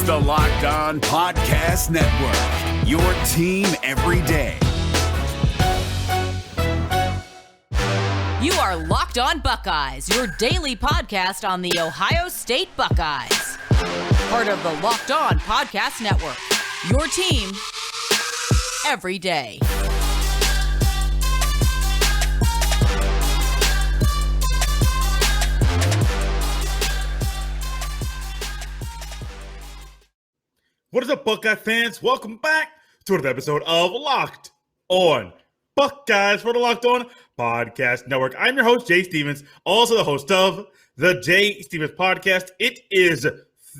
the Locked On Podcast Network, your team every day. You are Locked On Buckeyes, your daily podcast on the Ohio State Buckeyes. Part of the Locked On Podcast Network, your team every day. What is up, Buckeye fans? Welcome back to another episode of Locked On Buckeyes for the Locked On Podcast Network. I'm your host, Jay Stevens, also the host of the Jay Stevens Podcast. It is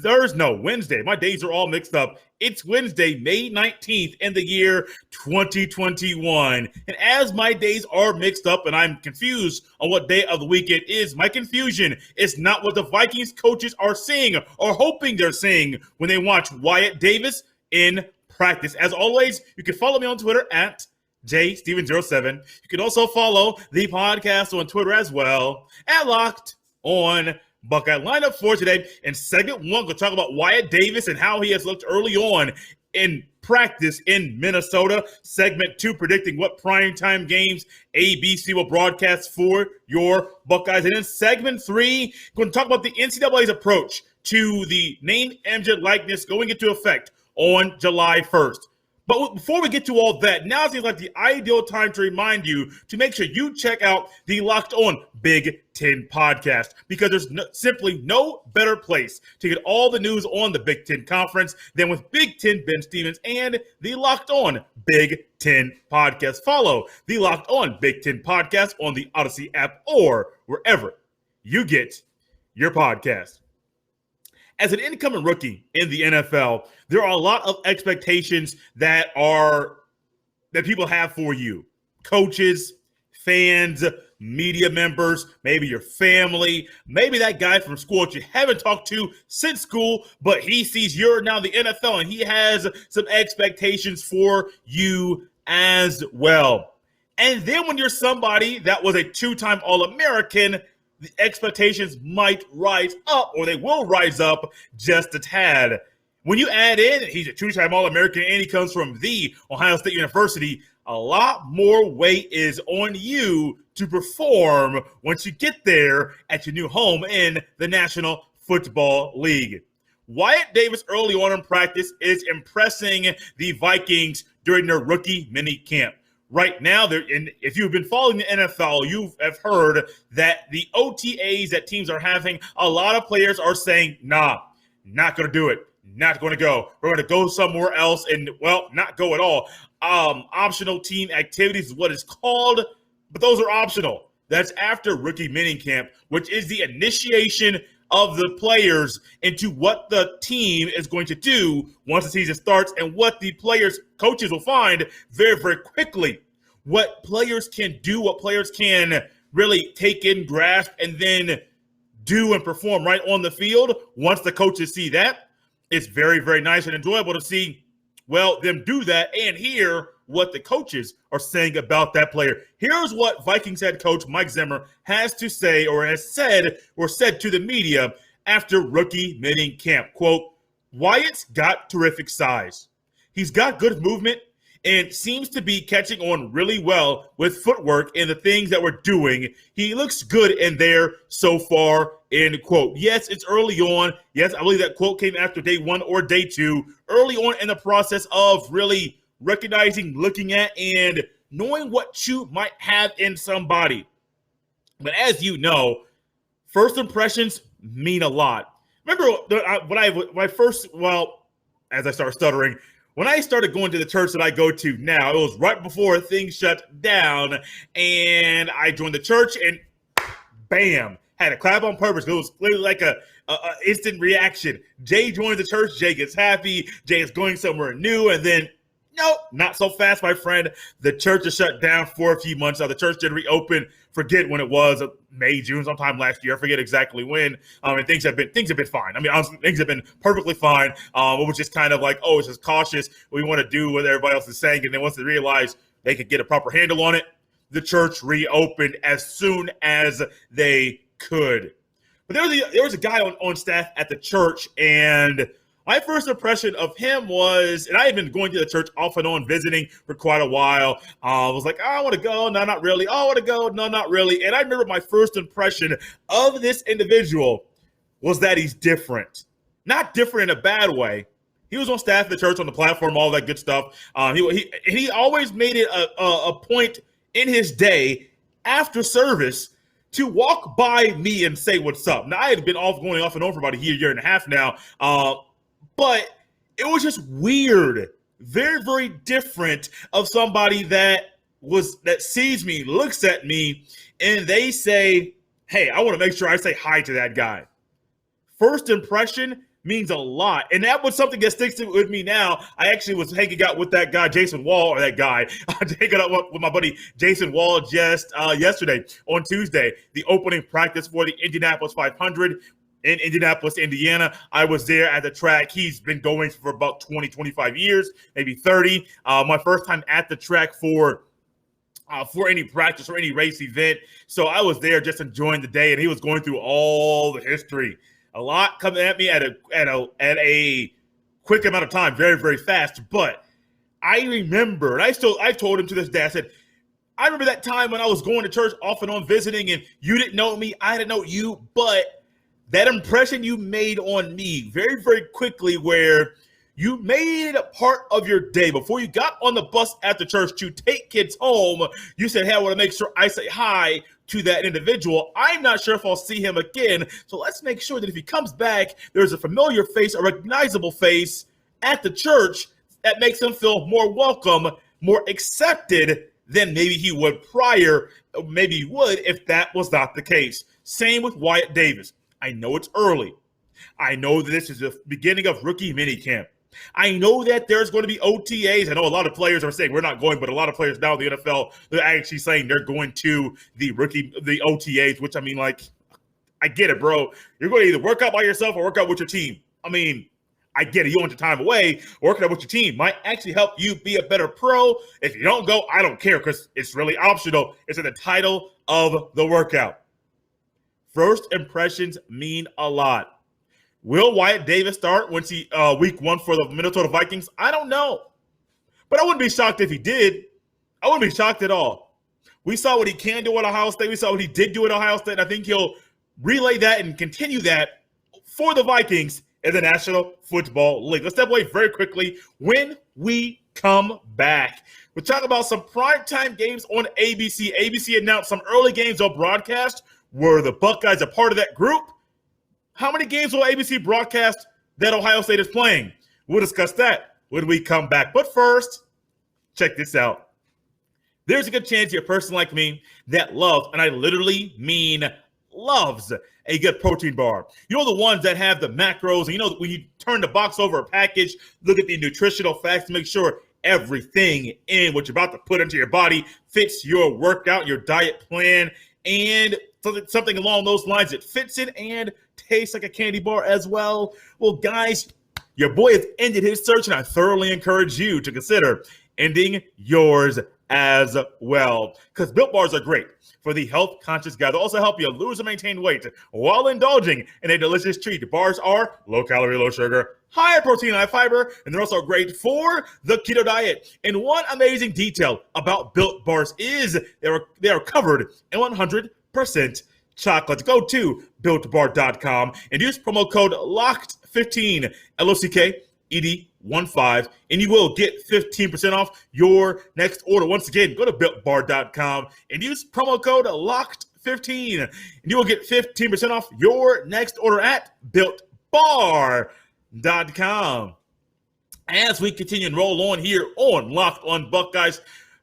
Wednesday. My days are all mixed up. It's Wednesday, May 19th in the year 2021. And as my days are mixed up and I'm confused on what day of the week it is, my confusion is not what the Vikings coaches are seeing or hoping they're seeing when they watch Wyatt Davis in practice. As always, you can follow me on Twitter at JSteven07. You can also follow the podcast on Twitter as well at Locked On Buckeye. Lineup for today in segment one, we'll talk about Wyatt Davis and how he has looked early on in practice in Minnesota. Segment two, predicting what primetime games ABC will broadcast for your Buckeyes. And in segment three, we're going to talk about the NCAA's approach to the name, image, and likeness going into effect on July 1st. But before we get to all that, now seems like the ideal time to remind you to make sure you check out the Locked On Big Ten podcast, because there's simply no better place to get all the news on the Big Ten Conference than with Big Ten Ben Stevens and the Locked On Big Ten podcast. Follow the Locked On Big Ten podcast on the Odyssey app or wherever you get your podcast. As an incoming rookie in the NFL, there are a lot of expectations that people have for you. Coaches, fans, media members, maybe your family, maybe that guy from school that you haven't talked to since school, but he sees you're now the NFL and he has some expectations for you as well. And then when you're somebody that was a two-time All-American, the expectations might rise up, or they will rise up just a tad. When you add in, he's a two-time All-American and he comes from the Ohio State University, a lot more weight is on you to perform once you get there at your new home in the National Football League. Wyatt Davis early on in practice is impressing the Vikings during their rookie mini camp. Right now, if you've been following the NFL, you have heard that the OTAs that teams are having, a lot of players are saying, nah, not going to do it, not going to go. We're going to go somewhere else and, well, not go at all. Optional team activities is what it's called, but those are optional. That's after rookie minicamp, which is the initiation of the players into what the team is going to do once the season starts, and what the coaches will find very, very quickly. What players can do, what players can really take in, grasp, and then do and perform right on the field. Once the coaches see that, it's very, very nice and enjoyable to see, well, them do that and hear what the coaches are saying about that player. Here's what Vikings head coach Mike Zimmer has to say, or has said to the media after rookie mini camp. Quote, Wyatt's got terrific size. He's got good movement and seems to be catching on really well with footwork and the things that we're doing. He looks good in there so far, end quote. Yes, it's early on. Yes, I believe that quote came after day one or day two, early on in the process of really recognizing, looking at, and knowing what you might have in somebody. But as you know, first impressions mean a lot. Remember as I started stuttering, when I started going to the church that I go to now, it was right before things shut down, and I joined the church, and bam, had to clap on purpose. It was literally like a instant reaction. Jay joins the church, Jay gets happy, Jay is going somewhere new, and then nope, not so fast, my friend. The church is shut down for a few months. Now, the church did reopen. Forget when it was, May, June, sometime last year. I forget exactly when. And things have been fine. I mean, honestly, things have been perfectly fine. It was just kind of like, oh, it's just cautious. We want to do what everybody else is saying. And then once they realized they could get a proper handle on it, the church reopened as soon as they could. But there was a guy on staff at the church, and My first impression of him was, and I had been going to the church off and on visiting for quite a while. I was like, oh, I want to go. No, not really. Oh, I want to go. No, not really. And I remember my first impression of this individual was that he's different. Not different in a bad way. He was on staff at the church, on the platform, all that good stuff. He always made it a point in his day after service to walk by me and say what's up. Now, I had been going off and on for about a year and a half now, but it was just weird. Very, very different of somebody that sees me, looks at me, and they say, hey, I want to make sure I say hi to that guy. First impression means a lot. And that was something that sticks with me now. I actually was hanging out with that guy, hanging out with my buddy Jason Wall just yesterday on Tuesday, the opening practice for the Indianapolis 500 in Indianapolis, Indiana. I was there at the track. He's been going for about 20, 25 years, maybe 30. My first time at the track for any practice or any race event. So I was there just enjoying the day, and he was going through all the history. A lot coming at me at a quick amount of time, very, very fast. But I remember, and I told him to this day, I said, I remember that time when I was going to church off and on visiting, and you didn't know me, I didn't know you, but that impression you made on me very, very quickly, where you made it a part of your day. Before you got on the bus at the church to take kids home, you said, hey, I want to make sure I say hi to that individual. I'm not sure if I'll see him again. So let's make sure that if he comes back, there's a familiar face, a recognizable face at the church that makes him feel more welcome, more accepted than maybe he would prior, maybe he would if that was not the case. Same with Wyatt Davis. I know it's early. I know that this is the beginning of rookie minicamp. I know that there's going to be OTAs. I know a lot of players are saying we're not going, but a lot of players now in the NFL, they're actually saying they're going to the OTAs, which I mean, like, I get it, bro. You're going to either work out by yourself or work out with your team. I mean, I get it. You want your time away. Working out with your team might actually help you be a better pro. If you don't go, I don't care because it's really optional. It's in the title of the workout. First impressions mean a lot. Will Wyatt Davis start once week one for the Minnesota Vikings? I don't know. But I wouldn't be shocked if he did. I wouldn't be shocked at all. We saw what he can do at Ohio State. We saw what he did do at Ohio State. And I think he'll relay that and continue that for the Vikings in the National Football League. Let's step away very quickly. When we come back, we'll talk about some primetime games on ABC. ABC announced some early games on broadcast. Were the Buckeyes a part of that group? How many games will ABC broadcast that Ohio State is playing? We'll discuss that when we come back. But first, check this out. There's a good chance you're a person like me that loves, and I literally mean loves, a good protein bar. You know, the ones that have the macros, and you know, when you turn the box over a package, look at the nutritional facts to make sure everything in what you're about to put into your body fits your workout, your diet plan, and something along those lines that fits it and tastes like a candy bar as well. Well, guys, your boy has ended his search, and I thoroughly encourage you to consider ending yours as well. Because Built Bars are great for the health-conscious guy. They'll also help you lose and maintain weight while indulging in a delicious treat. The bars are low-calorie, low-sugar, higher protein, high fiber, and they're also great for the keto diet. And one amazing detail about Built Bars is they are covered in 100% chocolate. Go to BuiltBar.com and use promo code LOCKED15, LOCKED15, and you will get 15% off your next order. Once again, go to BuiltBar.com and use promo code LOCKED15, and you will get 15% off your next order at BuiltBar.com. As we continue and roll on here on Locked On Buckeyes,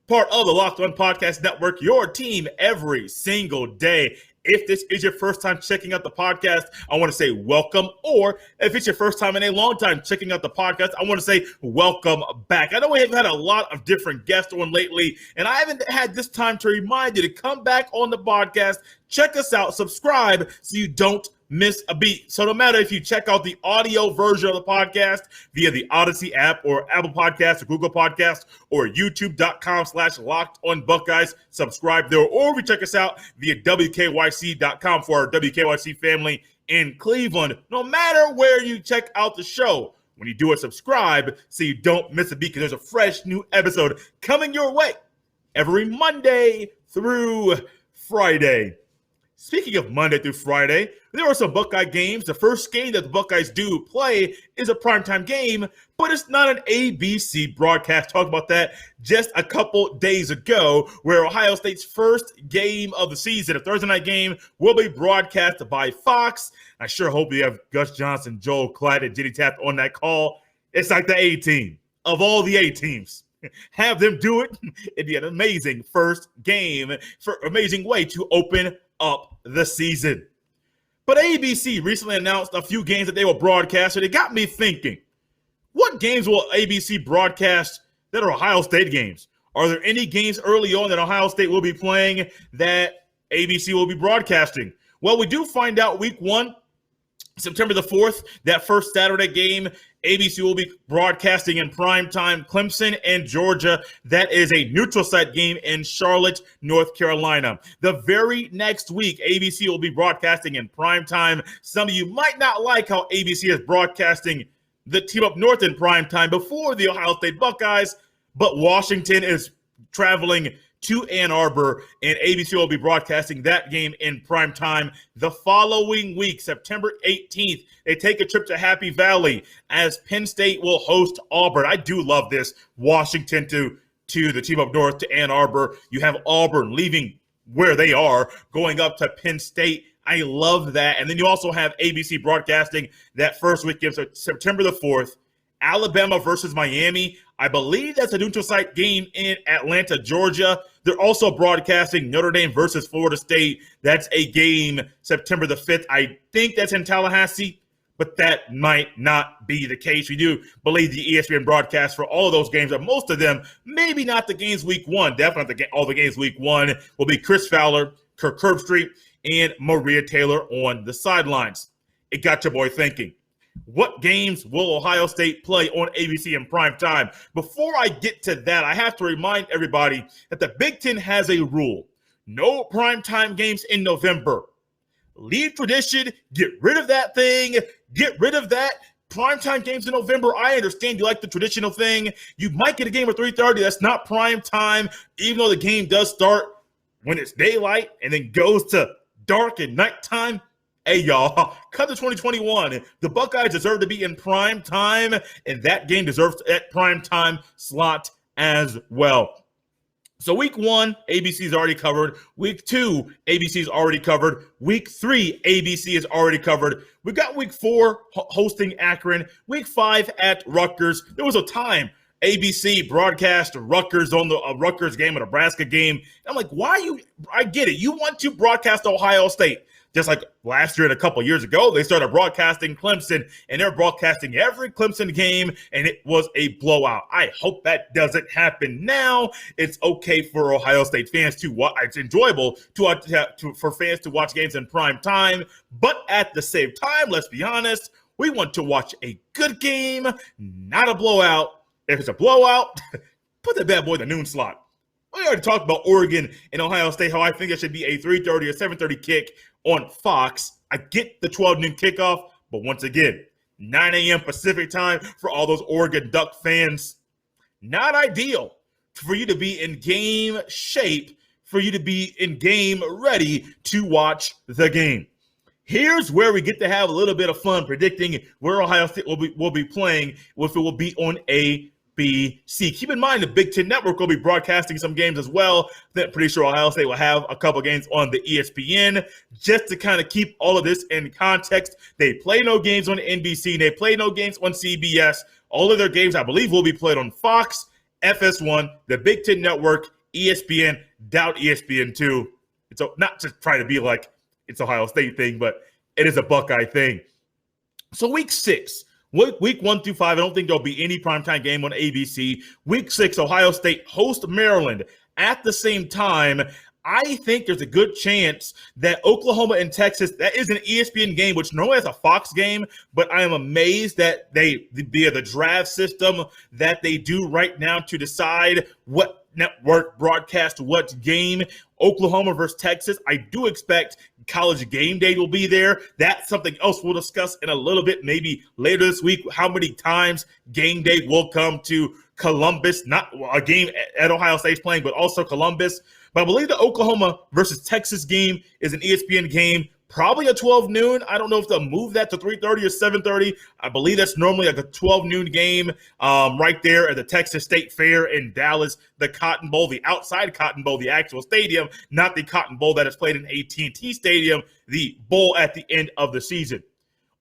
part of the Locked On Podcast Network, your team every single day. If this is your first time checking out the podcast, I want to say welcome. Or if it's your first time in a long time checking out the podcast, I want to say welcome back. I know we have had a lot of different guests on lately, and I haven't had this time to remind you to come back on the podcast, check us out, subscribe so you don't miss a beat. So no matter if you check out the audio version of the podcast via the Odyssey app or Apple Podcasts or Google Podcasts or youtube.com/LockedOnBuckeyes, subscribe there. Or if you check us out via WKYC.com for our WKYC family in Cleveland. No matter where you check out the show, When you do it, subscribe so you don't miss a beat, because there's a fresh new episode coming your way every Monday through Friday. Speaking of Monday through Friday, there are some Buckeye games. The first game that the Buckeyes do play is a primetime game, but it's not an ABC broadcast. Talked about that just a couple days ago, where Ohio State's first game of the season, a Thursday night game, will be broadcast by Fox. I sure hope we have Gus Johnson, Joel Klatt, and Jenny Taft on that call. It's like the A team of all the A teams. Have them do it. It'd be an amazing first game, for amazing way to open up the season. But ABC recently announced a few games that they will broadcast, and it got me thinking, what games will ABC broadcast that are Ohio State games? Are there any games early on that Ohio State will be playing that ABC will be broadcasting? Well, we do find out week 1, September the 4th, that first Saturday game, ABC will be broadcasting in primetime Clemson and Georgia. That is a neutral site game in Charlotte, North Carolina. The very next week, ABC will be broadcasting in primetime. Some of you might not like how ABC is broadcasting the team up north in primetime before the Ohio State Buckeyes, but Washington is traveling to Ann Arbor, and ABC will be broadcasting that game in prime time. The following week, September 18th, they take a trip to Happy Valley as Penn State will host Auburn. I do love this. Washington to the team up north to Ann Arbor. You have Auburn leaving where they are, going up to Penn State. I love that. And then you also have ABC broadcasting that first weekend, so September the 4th, Alabama versus Miami. I believe that's a neutral site game in Atlanta, Georgia. They're also broadcasting Notre Dame versus Florida State. That's a game September the 5th. I think that's in Tallahassee, but that might not be the case. We do believe the ESPN broadcast for all of those games, but most of them, maybe not the games week 1. Definitely all the games week 1 will be Chris Fowler, Kirk Herbstreit, and Maria Taylor on the sidelines. It got your boy thinking. What games will Ohio State play on ABC in prime time? Before I get to that, I have to remind everybody that the Big Ten has a rule. No primetime games in November. Leave tradition. Get rid of that thing. Get rid of that. Primetime games in November. I understand you like the traditional thing. You might get a game at 3:30. That's not prime time, even though the game does start when it's daylight and then goes to dark and nighttime. Hey, y'all, cut to 2021. The Buckeyes deserve to be in prime time, and that game deserves that prime time slot as well. So week 1, ABC's already covered. Week 2, ABC's already covered. Week 3, ABC is already covered. We got week 4 hosting Akron. Week 5 at Rutgers. There was a time ABC broadcast Rutgers on the Rutgers game, a Nebraska game. I'm like, I get it. You want to broadcast Ohio State. Just like last year and a couple years ago, they started broadcasting Clemson, and they're broadcasting every Clemson game, and it was a blowout. I hope that doesn't happen now. It's okay for Ohio State fans to watch. It's enjoyable for fans to watch games in prime time, but at the same time, let's be honest, we want to watch a good game, not a blowout. If it's a blowout, put the bad boy in the noon slot. We already talked about Oregon and Ohio State, how I think it should be a 3:30 or 7:30 kick on Fox. I get the 12 noon kickoff, but once again, 9 a.m. Pacific time for all those Oregon Duck fans. Not ideal for you to be in game shape, for you to be in game ready to watch the game. Here's where we get to have a little bit of fun predicting where Ohio State will be playing, if it will be on ABC. Keep in mind the Big Ten Network will be broadcasting some games as well. I'm pretty sure Ohio State will have a couple games on the ESPN. Just to kind of keep all of this in context, they play no games on NBC. They play no games on CBS. All of their games, I believe, will be played on Fox, FS1, the Big Ten Network, ESPN, doubt ESPN2. It's not to try to be like it's Ohio State thing, but it is a Buckeye thing. So week 6. Week 1 through 5, I don't think there'll be any primetime game on ABC. Week 6, Ohio State hosts Maryland. At the same time, I think there's a good chance that Oklahoma and Texas, that is an ESPN game, which normally is a Fox game, but I am amazed that they, via the draft system that they do right now to decide what network broadcast what game, Oklahoma versus Texas. I do expect College game day will be there. That's something else we'll discuss in a little bit, maybe later this week, how many times game day will come to Columbus, not a game at Ohio State's playing, but also Columbus. But I believe the Oklahoma versus Texas game is an ESPN game, probably at 12 noon. I don't know if they'll move that to 3:30 or 7:30. I believe that's normally like a 12 noon game right there at the Texas State Fair in Dallas, the Cotton Bowl, the outside Cotton Bowl, the actual stadium, not the Cotton Bowl that is played in AT&T Stadium, the bowl at the end of the season.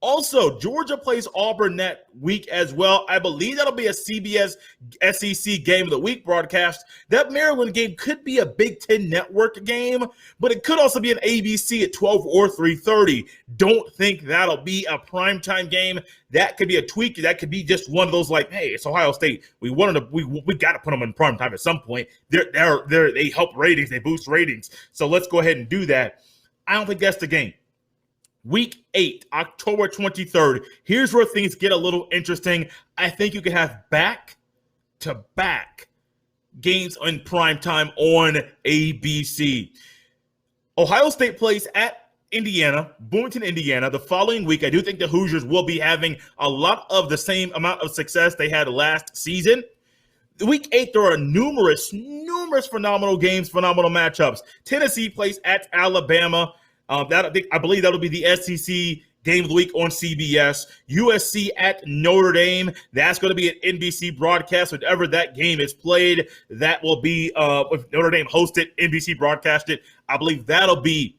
Also, Georgia plays Auburn that week as well. I believe that'll be a CBS SEC Game of the Week broadcast. That Maryland game could be a Big Ten Network game, but it could also be an ABC at 12 or 3:30. Don't think that'll be a primetime game. That could be a tweak. That could be just one of those like, hey, it's Ohio State. We got to put them in primetime at some point. They help ratings. They boost ratings. So let's go ahead and do that. I don't think that's the game. Week 8, October 23rd. Here's where things get a little interesting. I think you could have back-to-back games in primetime on ABC. Ohio State plays at Indiana, Bloomington, Indiana. The following week, I do think the Hoosiers will be having a lot of the same amount of success they had last season. Week 8, there are numerous phenomenal games, phenomenal matchups. Tennessee plays at Alabama. I believe that'll be the SEC Game of the Week on CBS. USC at Notre Dame. That's going to be an NBC broadcast. Whenever that game is played, that will be if Notre Dame hosted, NBC broadcasted. I believe that'll be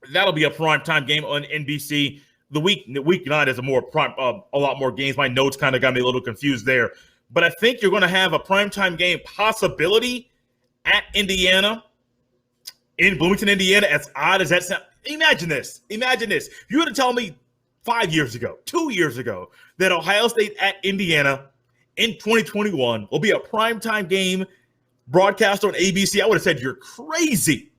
a primetime game on NBC. The week 9 is a lot more games. My notes kind of got me a little confused there. But I think you're going to have a primetime game possibility at Indiana. In Bloomington, Indiana, as odd as that sounds, imagine this. If you were to tell me 5 years ago, 2 years ago, that Ohio State at Indiana in 2021 will be a primetime game broadcast on ABC, I would have said you're crazy.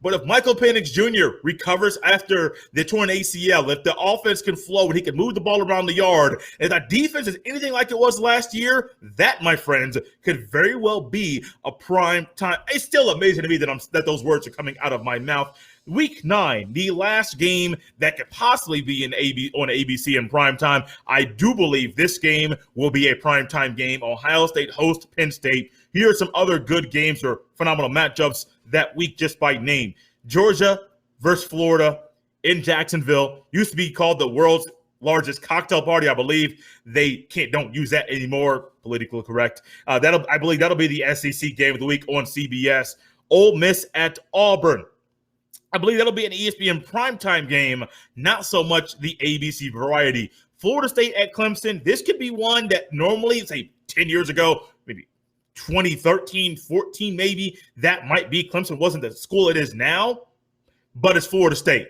But if Michael Penix Jr. recovers after the torn ACL, if the offense can flow and he can move the ball around the yard, and that defense is anything like it was last year, that, my friends, could very well be a prime time. It's still amazing to me that those words are coming out of my mouth. Week 9, the last game that could possibly be on ABC in primetime. I do believe this game will be a primetime game. Ohio State hosts Penn State. Here are some other good games or phenomenal matchups that week just by name. Georgia versus Florida in Jacksonville. Used to be called the world's largest cocktail party. I believe they don't use that anymore. Politically correct. I believe that'll be the SEC Game of the Week on CBS. Ole Miss at Auburn. I believe that'll be an ESPN primetime game, not so much the ABC variety. Florida State at Clemson. This could be one that normally, say 10 years ago, maybe 2013, 14 maybe, that might be. Clemson wasn't the school it is now, but it's Florida State.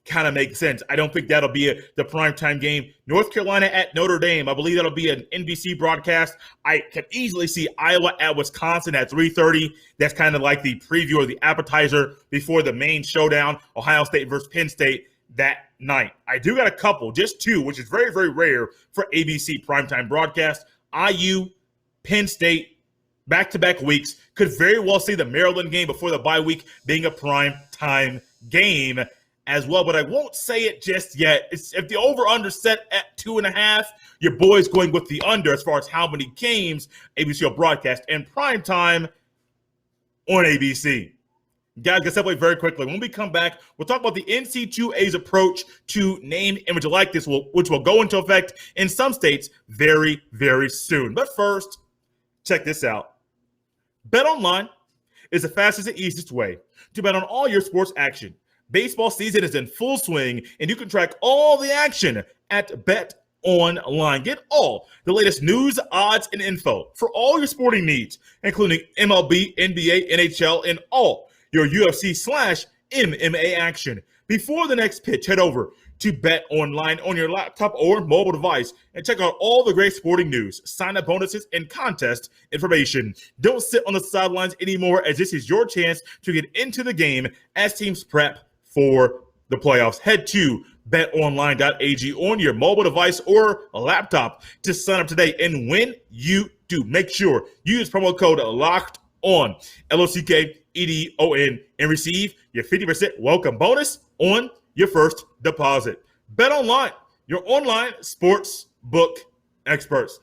Kind of makes sense. I don't think that'll be the primetime game. North Carolina at Notre Dame. I believe that'll be an NBC broadcast. I can easily see Iowa at Wisconsin at 3:30. That's kind of like the preview or the appetizer before the main showdown, Ohio State versus Penn State that night. I do got a couple, just two, which is very, very rare for ABC primetime broadcast. IU, Penn State, back-to-back weeks. Could very well see the Maryland game before the bye week being a primetime game as well, but I won't say it just yet. If the over-under set at 2.5, your boy's going with the under as far as how many games ABC will broadcast in primetime on ABC. Guys, get separate very quickly. When we come back, we'll talk about the NCAA's approach to name, image, likeness, which will go into effect in some states very, very soon. But first, check this out. BetOnline is the fastest and easiest way to bet on all your sports action. Baseball season is in full swing, and you can track all the action at BetOnline. Get all the latest news, odds, and info for all your sporting needs, including MLB, NBA, NHL, and all your UFC/MMA action. Before the next pitch, head over to BetOnline on your laptop or mobile device and check out all the great sporting news, sign-up bonuses, and contest information. Don't sit on the sidelines anymore, as this is your chance to get into the game as teams prep for the playoffs. Head to betonline.ag on your mobile device or a laptop to sign up today. And when you do, make sure you use promo code LOCKEDON, LOCKEDON, BetOnline and receive your 50% welcome bonus on your first deposit. BetOnline, your online sports book experts.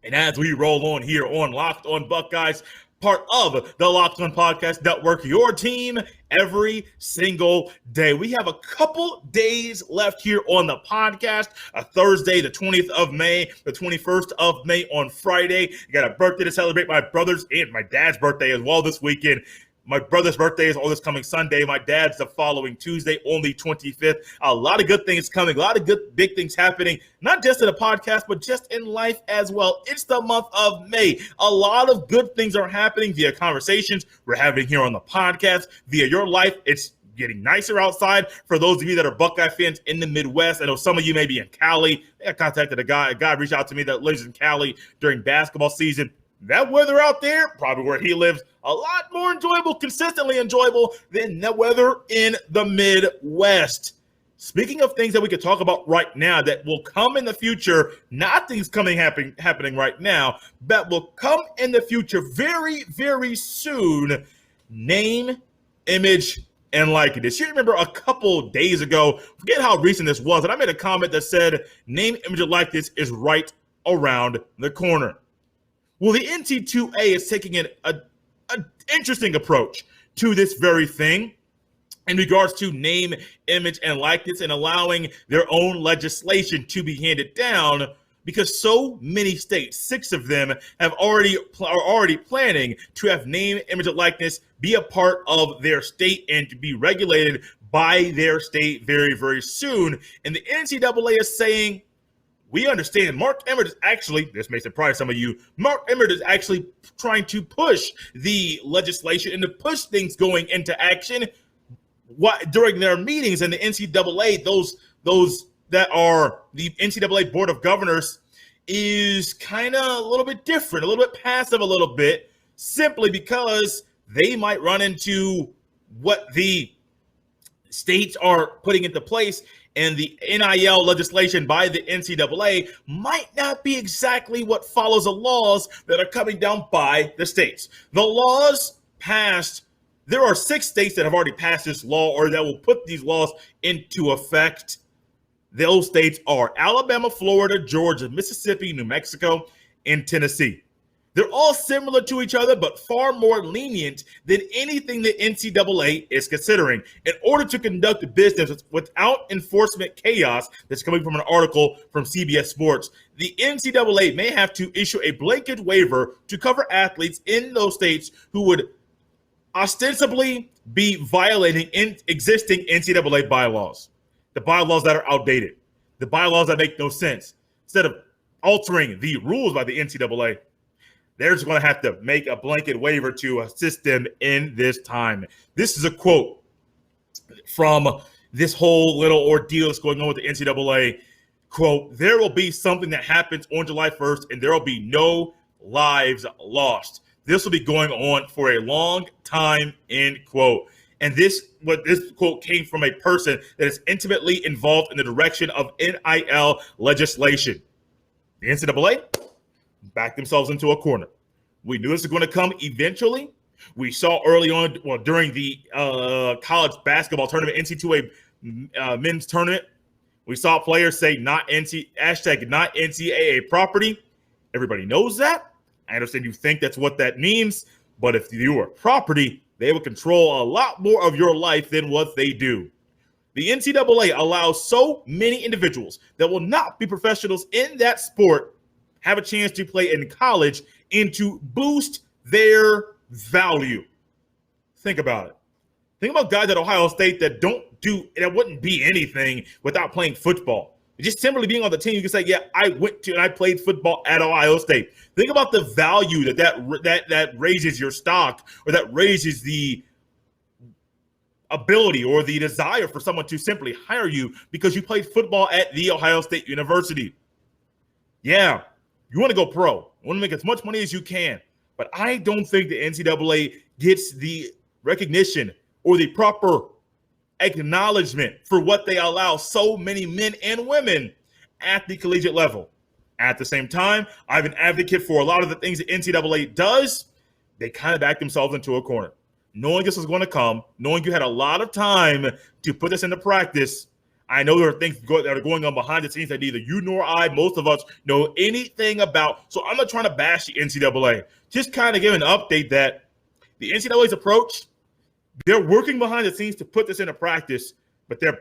And as we roll on here on Locked On Buckeyes, part of the Locked On Podcast Network, your team every single day. We have a couple days left here on the podcast. A Thursday, the 20th of May, the 21st of May on Friday. I got a birthday to celebrate, my brother's and my dad's birthday as well this weekend. My brother's birthday is all this coming Sunday. My dad's the following Tuesday, on the 25th. A lot of good things coming. A lot of good big things happening, not just in the podcast, but just in life as well. It's the month of May. A lot of good things are happening via conversations we're having here on the podcast, via your life. It's getting nicer outside for those of you that are Buckeye fans in the Midwest. I know some of you may be in Cali. I contacted a guy reached out to me that lives in Cali during basketball season. That weather out there, probably where he lives, a lot more enjoyable, consistently enjoyable than the weather in the Midwest. Speaking of things that we could talk about right now that will come in the future, not things happening right now, but will come in the future very, very soon. Name, image, and likeness. You remember a couple days ago, forget how recent this was, and I made a comment that said name, image, and likeness is right around the corner. Well, the NCAA is taking an interesting approach to this very thing in regards to name, image, and likeness, and allowing their own legislation to be handed down because so many states, 6 of them, are already planning to have name, image, and likeness be a part of their state and to be regulated by their state very, very soon. And the NCAA is saying, we understand Mark Emmert is actually, this may surprise some of you, Mark Emmert is actually trying to push the legislation and to push things going into action during their meetings. And the NCAA, those that are the NCAA Board of Governors, is kind of a little bit different, a little bit passive a little bit, simply because they might run into what the states are putting into place, and the NIL legislation by the NCAA might not be exactly what follows the laws that are coming down by the states. The laws passed, there are 6 states that have already passed this law or that will put these laws into effect. Those states are Alabama, Florida, Georgia, Mississippi, New Mexico, and Tennessee. They're all similar to each other, but far more lenient than anything the NCAA is considering. In order to conduct business without enforcement chaos, that's coming from an article from CBS Sports, the NCAA may have to issue a blanket waiver to cover athletes in those states who would ostensibly be violating existing NCAA bylaws, the bylaws that are outdated, the bylaws that make no sense. Instead of altering the rules by the NCAA, they're just going to have to make a blanket waiver to assist them in this time. This is a quote from this whole little ordeal that's going on with the NCAA. Quote, there will be something that happens on July 1st, and there will be no lives lost. This will be going on for a long time, end quote. And this quote came from a person that is intimately involved in the direction of NIL legislation. The NCAA backed themselves into a corner. We knew this was going to come eventually. We saw early on, during the college basketball tournament, NCAA men's tournament, we saw players say hashtag not NCAA property. Everybody knows that. I understand you think that's what that means, but if you are property, they will control a lot more of your life than what they do. The NCAA allows so many individuals that will not be professionals in that sport have a chance to play in college and to boost their value. Think about it. Think about guys at Ohio State that wouldn't be anything without playing football. Just simply being on the team, you can say, yeah, I went to and I played football at Ohio State. Think about the value that raises your stock, or that raises the ability or the desire for someone to simply hire you because you played football at the Ohio State University. Yeah. You want to go pro. You want to make as much money as you can. But I don't think the NCAA gets the recognition or the proper acknowledgement for what they allow so many men and women at the collegiate level. At the same time, I'm an advocate for a lot of the things the NCAA does. They kind of back themselves into a corner. knowing this was going to come, knowing you had a lot of time to put this into practice, I know there are things that are going on behind the scenes that neither you nor I, most of us, know anything about. So I'm not trying to bash the NCAA. Just kind of give an update that the NCAA's approach, they're working behind the scenes to put this into practice, but they're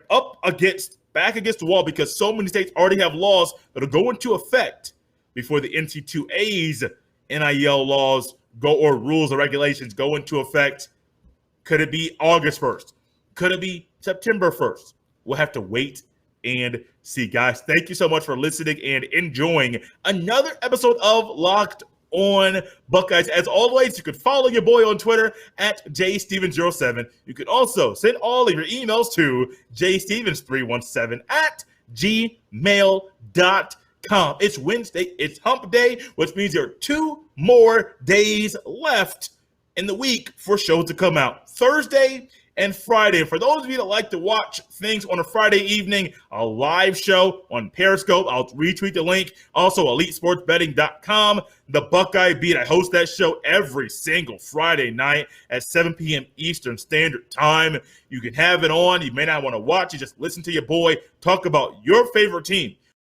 back against the wall because so many states already have laws that will go into effect before the NC2A's NIL laws or rules or regulations go into effect. Could it be August 1st? Could it be September 1st? We'll have to wait and see. Guys, thank you so much for listening and enjoying another episode of Locked On Buckeyes. As always, you can follow your boy on Twitter at jstevens07. You can also send all of your emails to jstevens317 at gmail.com. It's Wednesday. It's hump day, which means there are 2 more days left in the week for shows to come out. Thursday and Friday. And for those of you that like to watch things on a Friday evening, a live show on Periscope, I'll retweet the link. Also, EliteSportsBetting.com, The Buckeye Beat. I host that show every single Friday night at 7 p.m. Eastern Standard Time. You can have it on. You may not want to watch it. Just listen to your boy talk about your favorite team.